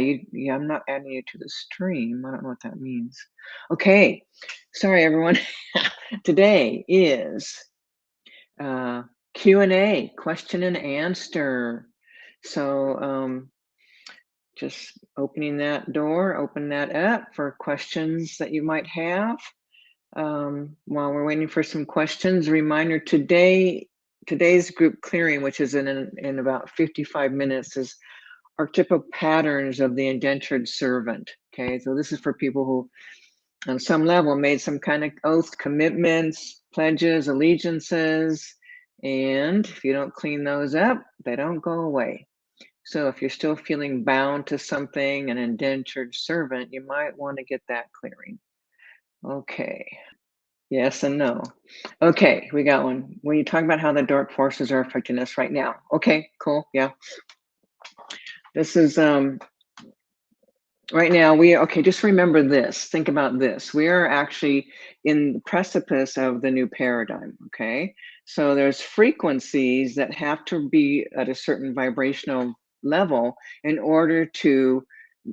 Yeah, I'm not adding you to the stream. I don't know what that means. Okay, sorry everyone. Today is uh, Q&A, question and answer. So just opening that door, open that up for questions that you might have. While we're waiting for some questions, reminder today's group clearing, which is in about 55 minutes, is archetypal patterns of the indentured servant. Okay, so this is for people who on some level made some kind of oath, commitments, pledges, allegiances, and if you don't clean those up, they don't go away. So if you're still feeling bound to something, an indentured servant, you might want to get that clearing. Okay. Yes and no. Okay, we got one. When you talk about how the dark forces are affecting us right now. Okay, cool. Yeah. This is right now okay, just remember this. Think about this. We are actually in the precipice of the new paradigm, okay? So there's frequencies that have to be at a certain vibrational level in order to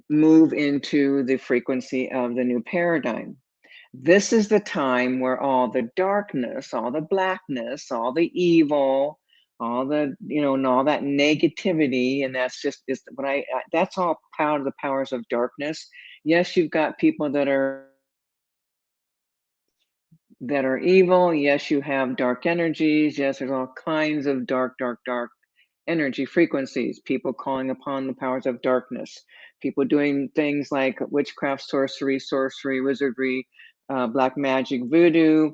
move into the frequency of the new paradigm. This is the time where all the darkness, all the blackness, all the evil, all the, and all that negativity, and that's just is what that's all power of the powers of darkness. Yes, you've got people that are evil. Yes, you have dark energies. Yes, there's all kinds of dark energy frequencies, people calling upon the powers of darkness, people doing things like witchcraft, sorcery, wizardry, black magic, voodoo,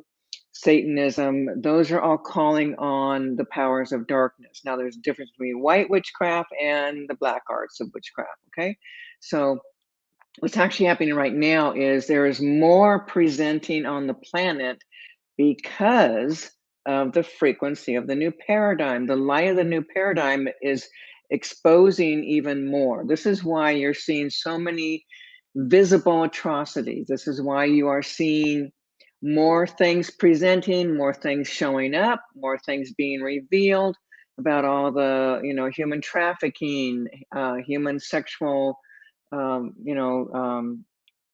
Satanism. Those are all calling on the powers of darkness. Now, there's a difference between white witchcraft and the black arts of witchcraft. Okay. So, what's actually happening right now is there is more presenting on the planet because of the frequency of the new paradigm. The light of the new paradigm is exposing even more. This is why you're seeing so many visible atrocities. This is why you are seeing more things presenting, more things showing up, more things being revealed about all the, human trafficking, human sexual, um, you know, um,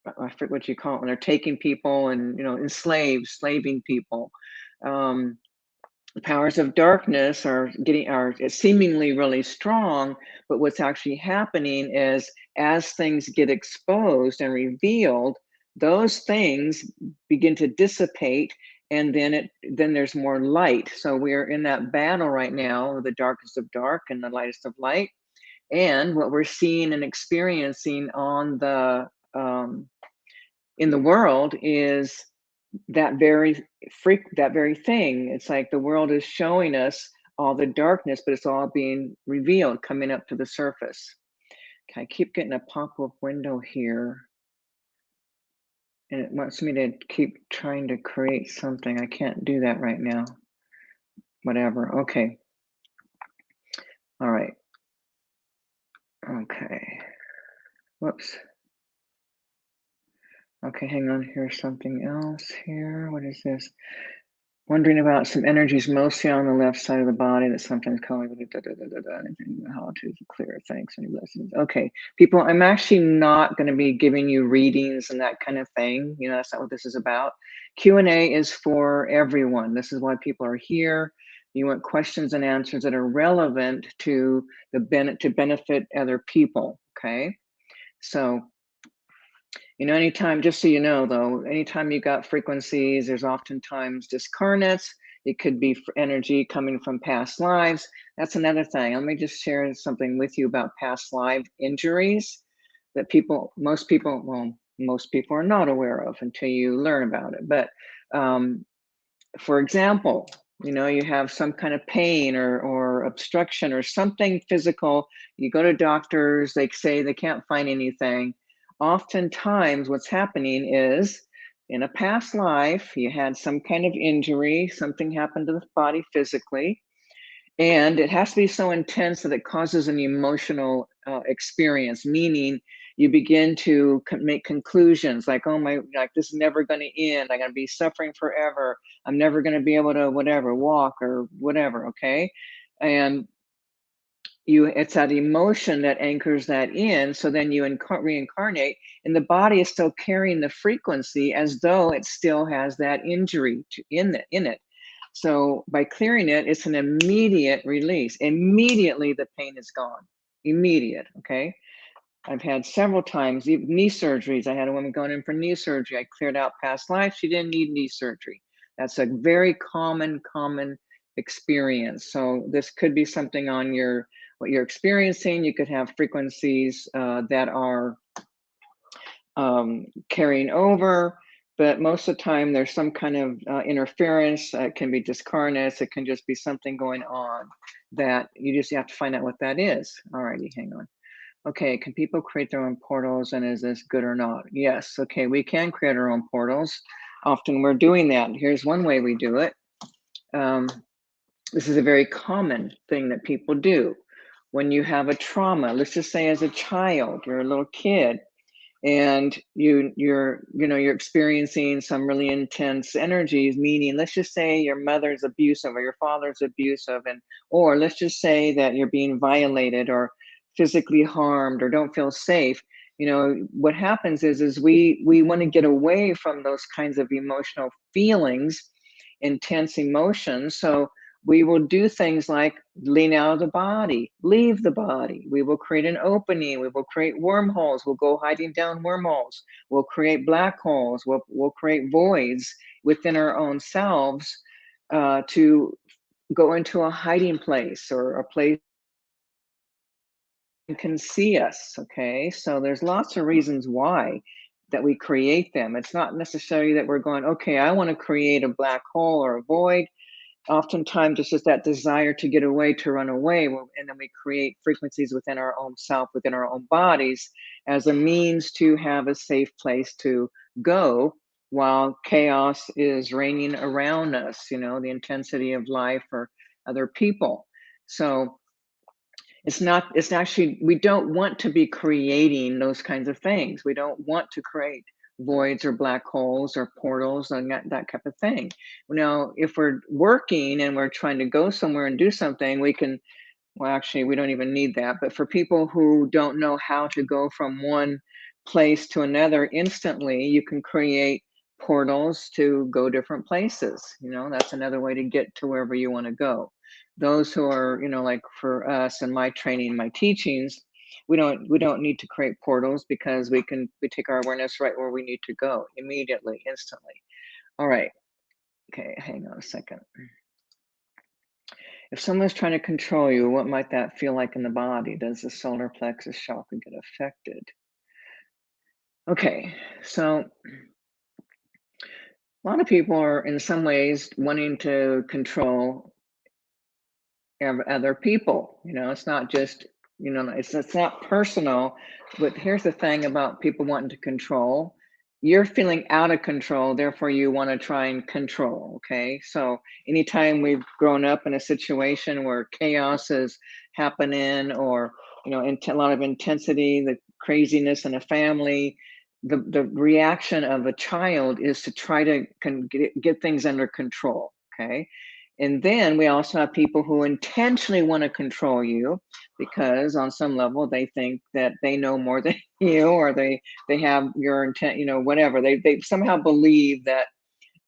I forget what you call it when they're taking people and enslaving people. Um, the powers of darkness are seemingly really strong, but what's actually happening is as things get exposed and revealed, those things begin to dissipate, and then there's more light. So we're in that battle right now, the darkest of dark and the lightest of light. And what we're seeing and experiencing um, in the world is that very thing. It's like the world is showing us all the darkness, but it's all being revealed, coming up to the surface. Okay, I keep getting a pop-up window here, and it wants me to keep trying to create something. I can't do that right now. Whatever. Okay. All right. Okay. Whoops. Okay, hang on. Here's something else here. What is this? Wondering about some energies mostly on the left side of the body that sometimes call how to clear. Thanks and blessings. Okay, people, I'm actually not going to be giving you readings and that kind of thing. That's not what this is about. Q&A is for everyone. This is why people are here. You want questions and answers that are relevant to to benefit other people. Okay, so anytime, just so you know, though, anytime you got frequencies, there's oftentimes discarnates. It could be energy coming from past lives. That's another thing. Let me just share something with you about past life injuries that most people are not aware of until you learn about it. But for example, you have some kind of pain or obstruction or something physical. You go to doctors, they say they can't find anything. Oftentimes, what's happening is in a past life, you had some kind of injury, something happened to the body physically, and it has to be so intense that it causes an emotional experience, meaning you begin to make conclusions like, oh my, like this is never going to end. I'm going to be suffering forever. I'm never going to be able to whatever, walk or whatever. Okay. And it's that emotion that anchors that in. So then you reincarnate, and the body is still carrying the frequency as though it still has that injury in it. So by clearing it, it's an immediate release. Immediately the pain is gone. Immediate. Okay. I've had several times knee surgeries. I had a woman going in for knee surgery. I cleared out past life. She didn't need knee surgery. That's a very common experience. So this could be something on what you're experiencing. You could have frequencies that are carrying over, but most of the time there's some kind of interference. It can be discarnates. It can just be something going on that you just have to find out what that is. All righty, hang on. Okay, can people create their own portals, and is this good or not? Yes, okay, we can create our own portals. Often we're doing that. Here's one way we do it. This is a very common thing that people do. When you have a trauma, let's just say as a child, you're a little kid, and you're experiencing some really intense energies, meaning let's just say your mother's abusive or your father's abusive, or let's just say that you're being violated or physically harmed or don't feel safe. What happens is we want to get away from those kinds of emotional feelings, intense emotions. So we will do things like lean out of the body, leave the body. We will create an opening. We will create wormholes. We'll go hiding down wormholes. We'll create black holes. We'll create voids within our own selves to go into a hiding place or a place that can see us. Okay, so there's lots of reasons why that we create them. It's not necessarily that we're going, okay, I want to create a black hole or a void. Oftentimes it's just that desire to get away, to run away, and then we create frequencies within our own self, within our own bodies, as a means to have a safe place to go while chaos is reigning around us, the intensity of life or other people. So it's actually, we don't want to be creating those kinds of things. We don't want to create voids or black holes or portals and that type of thing. Now, if we're working and we're trying to go somewhere and do something, we can, well, actually, we don't even need that. But for people who don't know how to go from one place to another instantly, you can create portals to go different places. That's another way to get to wherever you want to go. Those who are, like for us and my training, my teachings, we don't need to create portals because we take our awareness right where we need to go immediately, instantly. All right. Okay, hang on a second. If someone's trying to control you, what might that feel like in the body? Does the solar plexus chakra get affected? Okay, so a lot of people are in some ways wanting to control other people. It's not just, it's not personal. But here's the thing about people wanting to control. You're feeling out of control, therefore you want to try and control. Okay, so anytime we've grown up in a situation where chaos is happening, or a lot of intensity, the craziness in a family, the reaction of a child is to try to get things under control. Okay, and then we also have people who intentionally want to control you because on some level they think that they know more than you, or they have your intent, whatever. They somehow believe that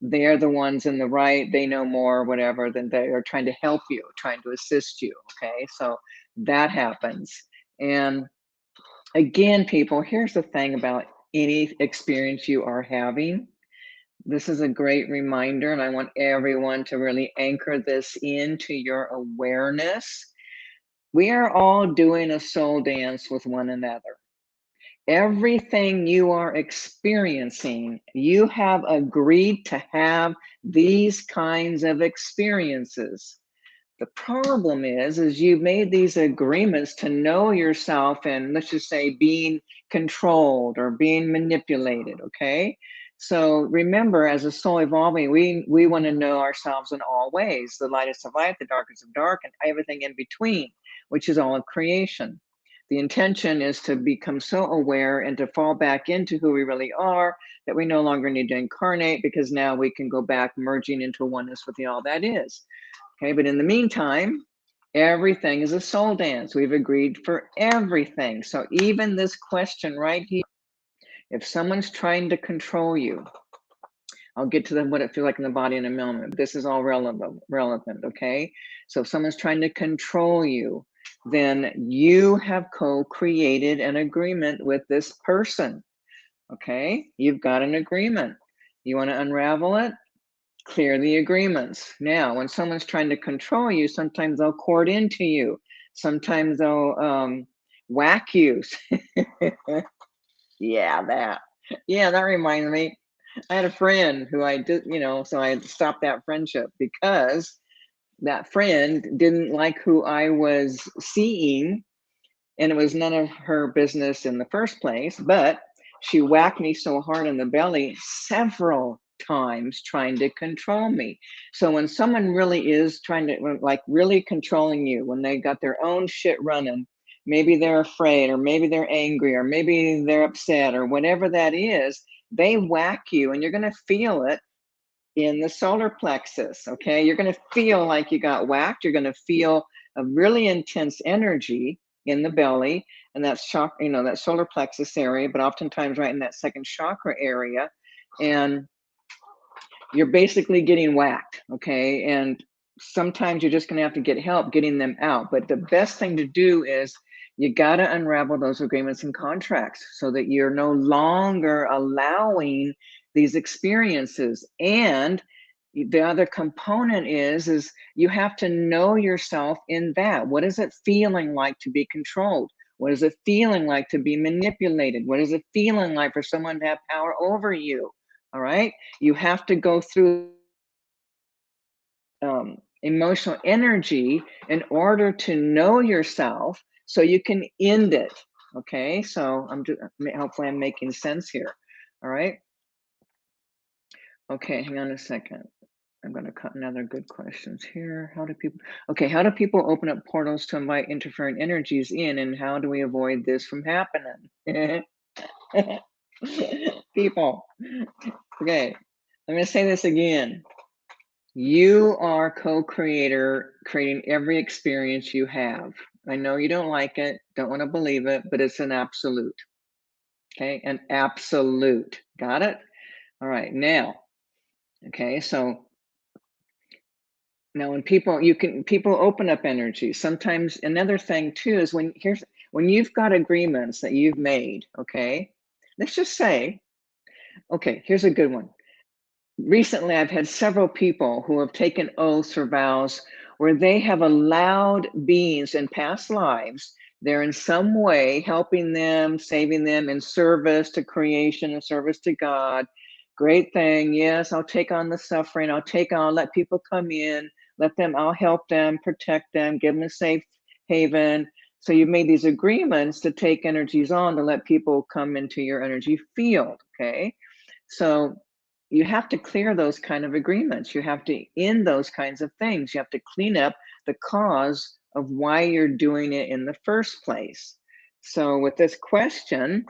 they're the ones in the right, they know more, whatever, than they are trying to help you, trying to assist you. Okay, so that happens. And again, people, here's the thing about any experience you are having. This is a great reminder, and I want everyone to really anchor this into your awareness. We are all doing a soul dance with one another. Everything you are experiencing, you have agreed to have these kinds of experiences. The problem is you've made these agreements to know yourself, and let's just say being controlled or being manipulated. Okay, so remember, as a soul evolving, we want to know ourselves in all ways: the lightest of light, the darkest of dark, and everything in between, which is all of creation. The intention is to become so aware and to fall back into who we really are, that we no longer need to incarnate, because now we can go back merging into oneness with the all that is. Okay, but in the meantime, Everything is a soul dance. We've agreed for everything. So even this question right here, if someone's trying to control you, I'll get to what it feels like in the body in a moment. But this is all relevant, okay? So if someone's trying to control you, then you have co-created an agreement with this person, okay? You've got an agreement. You want to unravel it? Clear the agreements. Now, when someone's trying to control you, sometimes they'll cord into you. Sometimes they'll whack you. Yeah, that. Yeah, that reminds me. I had a friend who I did, so I stopped that friendship because that friend didn't like who I was seeing, and it was none of her business in the first place, but she whacked me so hard in the belly several times trying to control me. So when someone really is trying to, like, really controlling you, when they got their own shit running, maybe they're afraid, or maybe they're angry, or maybe they're upset, or whatever that is, they whack you and you're going to feel it in the solar plexus. Okay, you're going to feel like you got whacked. You're going to feel a really intense energy in the belly, and that's shock, that solar plexus area, but oftentimes right in that second chakra area. And you're basically getting whacked. Okay, and sometimes you're just going to have to get help getting them out. But the best thing to do is you got to unravel those agreements and contracts so that you're no longer allowing these experiences. And the other component is you have to know yourself in that. What is it feeling like to be controlled? What is it feeling like to be manipulated? What is it feeling like for someone to have power over you? All right, you have to go through emotional energy in order to know yourself so you can end it. Okay, so hopefully I'm making sense here. All right, okay, hang on a second. I'm going to cut another good questions here. How do people open up portals to invite interfering energies in, and how do we avoid this from happening? People, okay, let me say this again. You are co-creator, creating every experience you have. I know you don't like it, don't want to believe it, but it's an absolute. Okay, an absolute. Got it? All right, now, okay, so now when people open up energy, sometimes another thing too is when you've got agreements that you've made, okay? Let's just say, okay, here's a good one. Recently, I've had several people who have taken oaths or vows where they have allowed beings in past lives, they're in some way helping them, saving them in service to creation and service to God. Great thing. Yes, I'll take on the suffering. Let people come in, I'll help them, protect them, give them a safe haven. So you've made these agreements to take energies on to let people come into your energy field. Okay. So you have to clear those kind of agreements. You have to end those kinds of things. You have to clean up the cause of why you're doing it in the first place. So with this question,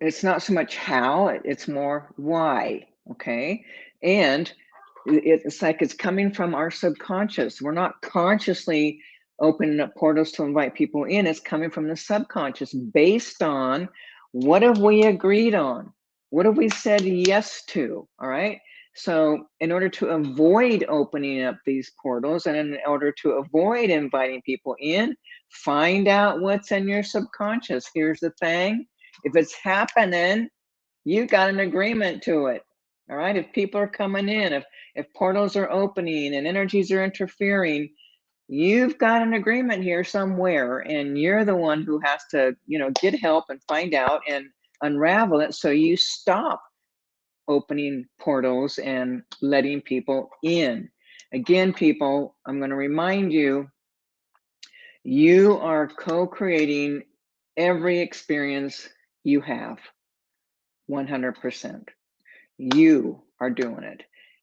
it's not so much how, it's more why. Okay. And it's like it's coming from our subconscious. We're not consciously opening up portals to invite people in. It's coming from the subconscious based on what have we agreed on? What have we said yes to? All right. So, in order to avoid opening up these portals and in order to avoid inviting people in, find out what's in your subconscious. Here's the thing, if it's happening, you got an agreement to it. All right. If people are coming in, if portals are opening and energies are interfering, you've got an agreement here somewhere, and you're the one who has to, get help and find out and unravel it so you stop opening portals and letting people in. Again, people, I'm going to remind you, you are co-creating every experience you have. 100%. You are doing it.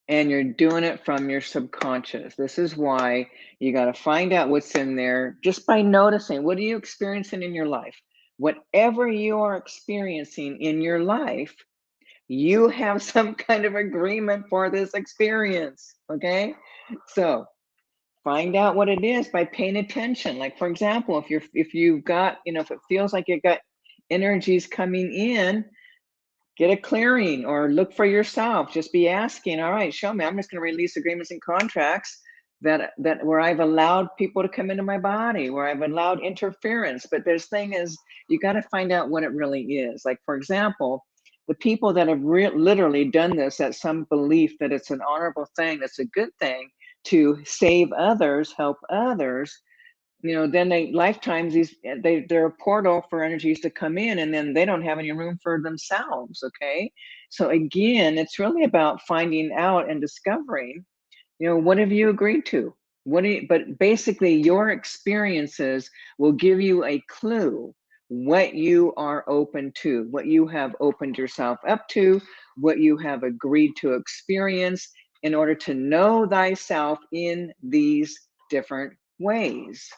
And you're doing it from your subconscious. This is why you got to find out what's in there just by noticing, what are you experiencing in your life? Whatever you are experiencing in your life, you have some kind of agreement for this experience. Okay. So Find out what it is by paying attention. Like, for example, if you've got, if it feels like you've got energies coming in, get a clearing or look for yourself. Just be asking, all right, show me. I'm just going to release agreements and contracts that where I've allowed people to come into my body, where I've allowed interference. But this thing is, you got to find out what it really is. Like, for example, the people that have literally done this at some belief that it's an honorable thing, that's a good thing to save others, help others, then they lifetimes they're a portal for energies to come in, and then they don't have any room for themselves. Okay, so again, it's really about finding out and discovering, what have you agreed to? But basically your experiences will give you a clue what you are open to, what you have opened yourself up to, what you have agreed to experience in order to know thyself in these different ways.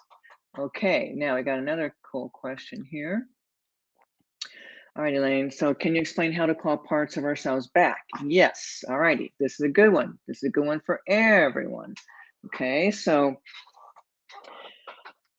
Okay, now I got another cool question here. All right, Elaine. So can you explain how to call parts of ourselves back? Yes. All righty. This is a good one. This is a good one for everyone. Okay, so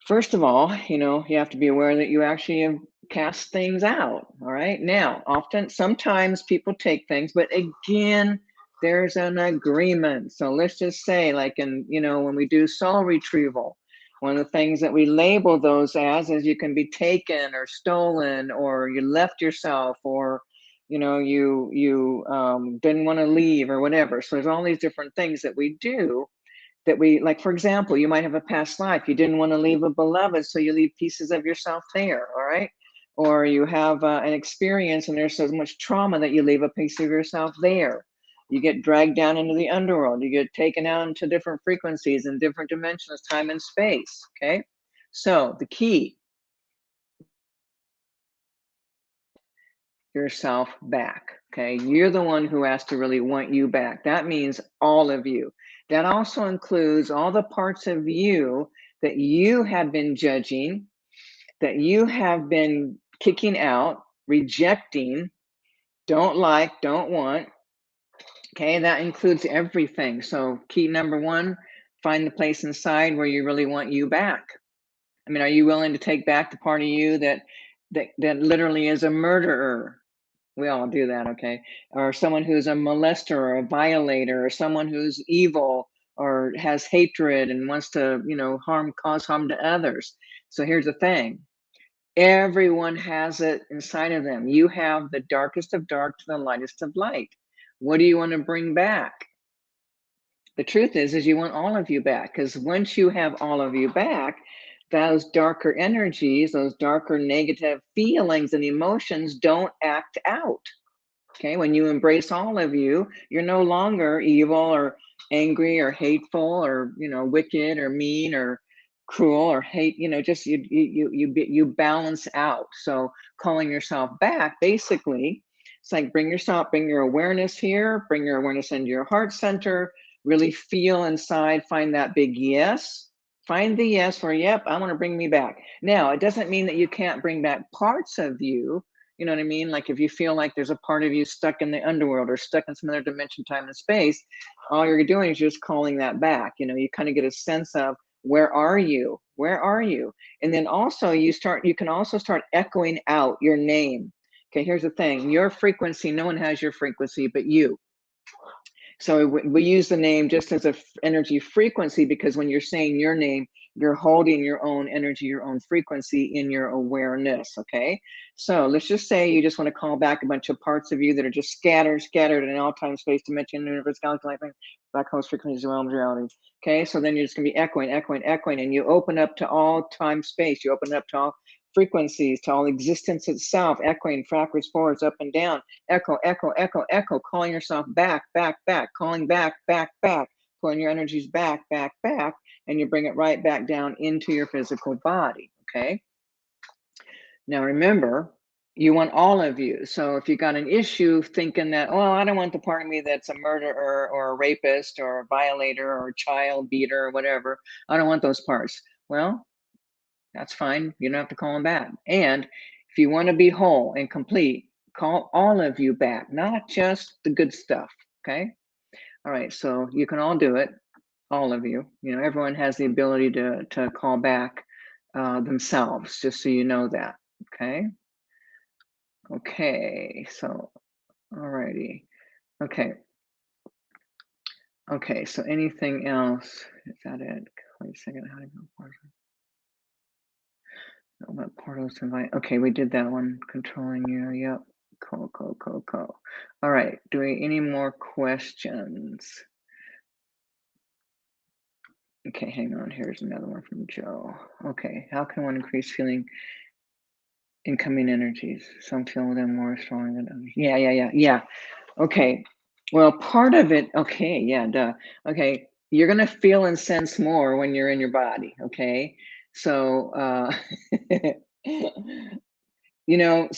first of all, you have to be aware that you actually have cast things out. All right. Now, sometimes people take things, but again, there's an agreement. So let's just say, like when we do soul retrieval, one of the things that we label those as is you can be taken or stolen, or you left yourself, or you didn't want to leave or whatever. So there's all these different things that we do that we like. For example, you might have a past life, you didn't want to leave a beloved, so you leave pieces of yourself there. All right, or you have an experience and there's so much trauma that you leave a piece of yourself there. You get dragged down into the underworld, you get taken out into different frequencies and different dimensions, time and space. Okay, so the key, yourself back. Okay, you're the one who has to really want you back. That means all of you. That also includes all the parts of you that you have been judging, that you have been kicking out, rejecting, don't like, don't want. Okay, that includes everything. So key number one, find the place inside where you really want you back. I mean, are you willing to take back the part of you that literally is a murderer? We all do that, okay? Or someone who's a molester or a violator, or someone who's evil or has hatred and wants to, cause harm to others. So here's the thing. Everyone has it inside of them. You have the darkest of dark to the lightest of light. What do you want to bring back? The truth is you want all of you back, because once you have all of you back, those darker energies, those darker negative feelings and emotions don't act out. Okay, when you embrace all of you, you're no longer evil or angry or hateful or wicked or mean or cruel or hate. Just you balance out. So calling yourself back, basically, it's like bring your awareness here, bring your awareness into your heart center. Really feel inside, find that big yes. Find the yes where, yep, I want to bring me back. Now, it doesn't mean that you can't bring back parts of you. You know what I mean? Like if you feel like there's a part of you stuck in the underworld or stuck in some other dimension, time and space, all you're doing is just calling that back. You kind of get a sense of where are you? Where are you? And then also you can also start echoing out your name. Okay, here's the thing. Your frequency, no one has your frequency but you. So we use the name just as a energy frequency, because when you're saying your name, you're holding your own energy, your own frequency in your awareness. Okay. So let's just say you just want to call back a bunch of parts of you that are just scattered in all time, space, dimension, universe, galaxy, life, black holes, frequencies, realms, realities. Okay. So then you're just going to be echoing, and you open up to all time, space. You open up to all frequencies, to all existence itself, echoing backwards, forwards, up and down. Echo, echo, echo, echo, calling yourself back, calling back, pulling your energies back, and you bring it right back down into your physical body. Okay. Now remember, you want all of you. So if you got an issue thinking that, oh, I don't want the part of me that's a murderer or a rapist or a violator or a child beater or whatever, I don't want those parts. Well, that's fine. You don't have to call them back. And if you want to be whole and complete, call all of you back, not just the good stuff. Okay. All right. So you can all do it. all of you. You know, everyone has the ability to call back themselves, just so you know that. Okay. Okay. So, alrighty. Okay. Okay. So, anything else? Is that it? Wait a second. How do you go? What portals to invite? Okay, we did that one. Controlling you. Yep. Cool, cool, cool, cool. All right. Do we any more questions? Okay, hang on. Here's another one from Joe. Okay, how can one increase feeling incoming energies? Some feel them more strong than others. Yeah. Okay. Well, part of it, okay, yeah, duh. Okay, you're gonna feel and sense more when you're in your body, okay? So you know,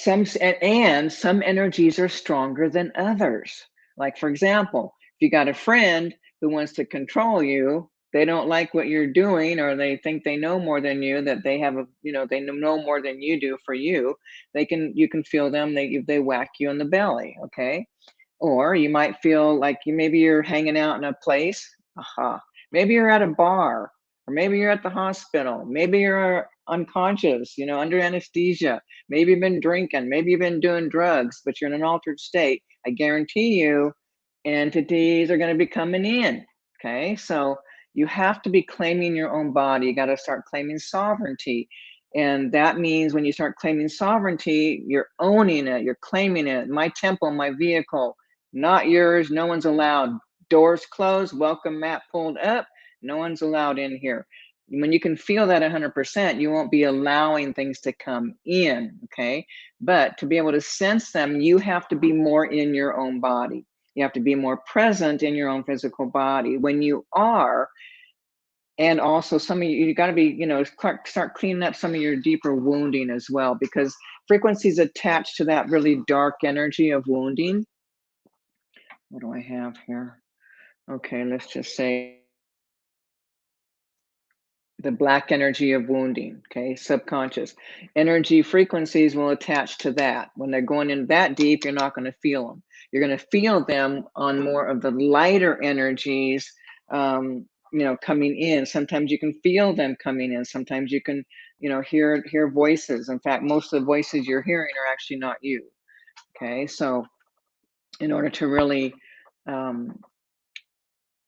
and some energies are stronger than others. Like, for example, if you got a friend who wants to control you, they don't like what you're doing, or they think they know more than you, that they have a, you know, they know more than you do for you. You can feel them. They whack you in the belly. Okay, or you might feel like maybe you're hanging out in a place. Aha. Maybe you're at a bar, or maybe you're at the hospital. Maybe you're unconscious, you know, under anesthesia. Maybe you've been drinking. Maybe you've been doing drugs, but you're in an altered state. I guarantee you, entities are going to be coming in. Okay. So you have to be claiming your own body. You got to start claiming sovereignty. And that means when you start claiming sovereignty, you're owning it, you're claiming it. My temple, my vehicle, not yours. No one's allowed. Doors closed. Welcome mat pulled up. No one's allowed in here. When you can feel that 100%, you won't be allowing things to come in. Okay. But to be able to sense them, you have to be more in your own body. You have to be more present in your own physical body. When you are, and also some of you got to be, you know, start cleaning up some of your deeper wounding as well, because frequencies attached to that really dark energy of wounding. What do I have here? Okay, let's just say the black energy of wounding. Okay, subconscious energy frequencies will attach to that. When they're going in that deep, you're not going to feel them. You're going to feel them on more of the lighter energies, you know, coming in. Sometimes you can feel them coming in. Sometimes you can, you know, hear voices. In fact, most of the voices you're hearing are actually not you. Okay, so in order to really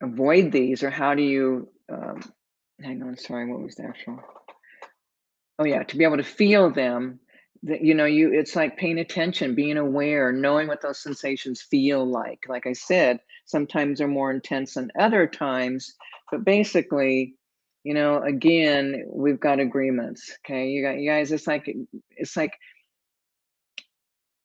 avoid these, or how do you hang on, sorry, what was the actual? Oh yeah, to be able to feel them, that, you know, it's like paying attention, being aware, knowing what those sensations feel like. Like I said, sometimes they're more intense than other times, but basically, you know, again, we've got agreements. Okay, you guys, it's like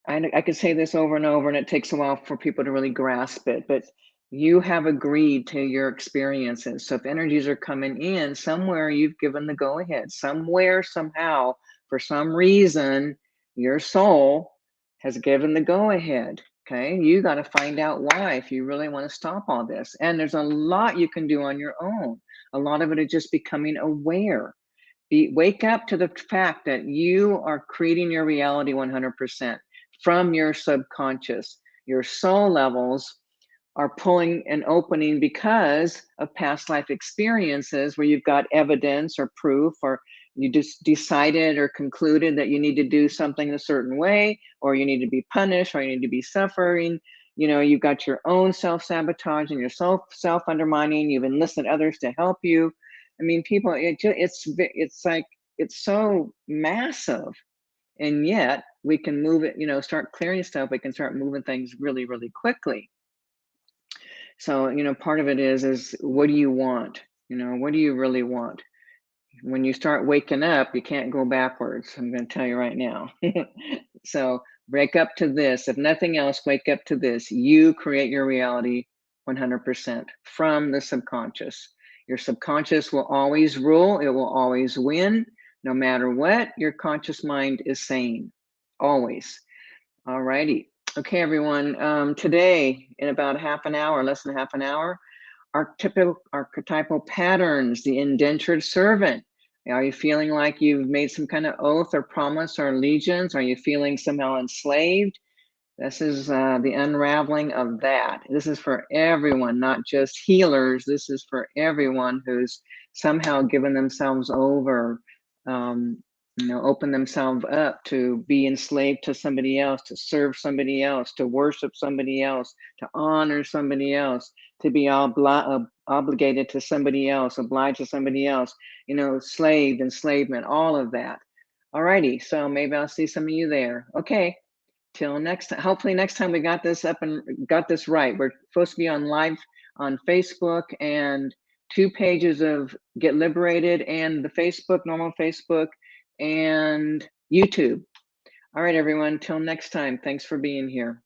I could say this over and over, and it takes a while for people to really grasp it, but you have agreed to your experiences. So if energies are coming in, somewhere you've given the go ahead. Somewhere, somehow, for some reason, your soul has given the go ahead. Okay. You got to find out why if you really want to stop all this. And there's a lot you can do on your own. A lot of it is just becoming aware. Wake up to the fact that you are creating your reality 100% from your subconscious. Your soul levels are pulling and opening because of past life experiences where you've got evidence or proof, or you just decided or concluded that you need to do something a certain way, or you need to be punished, or you need to be suffering. You know, you've got your own self-sabotage and your self-undermining. You've enlisted others to help you. I mean, people, it's like, it's so massive, and yet we can move it, you know, start clearing stuff. We can start moving things really, really quickly. So, you know, part of it is what do you want? You know, what do you really want? When you start waking up, you can't go backwards. I'm going to tell you right now. So, wake up to this. If nothing else, wake up to this. You create your reality 100% from the subconscious. Your subconscious will always rule, it will always win, no matter what your conscious mind is saying. Always. All righty. Okay, everyone. Today, in about half an hour, less than half an hour, archetypal patterns, the indentured servant. Are you feeling like you've made some kind of oath or promise or allegiance? Are you feeling somehow enslaved? This is the unraveling of that. This is for everyone, not just healers. This is for everyone who's somehow given themselves over, open themselves up to be enslaved to somebody else, to serve somebody else, to worship somebody else, to honor somebody else, to be obligated to somebody else, obliged to somebody else, slaved, enslavement, all of that. Alrighty, so maybe I'll see some of you there. Okay. Till next time. Hopefully next time we got this up and got this right. We're supposed to be on live on Facebook and 2 pages of Get Liberated and the Facebook, normal Facebook, and YouTube. All right, everyone. Till next time. Thanks for being here.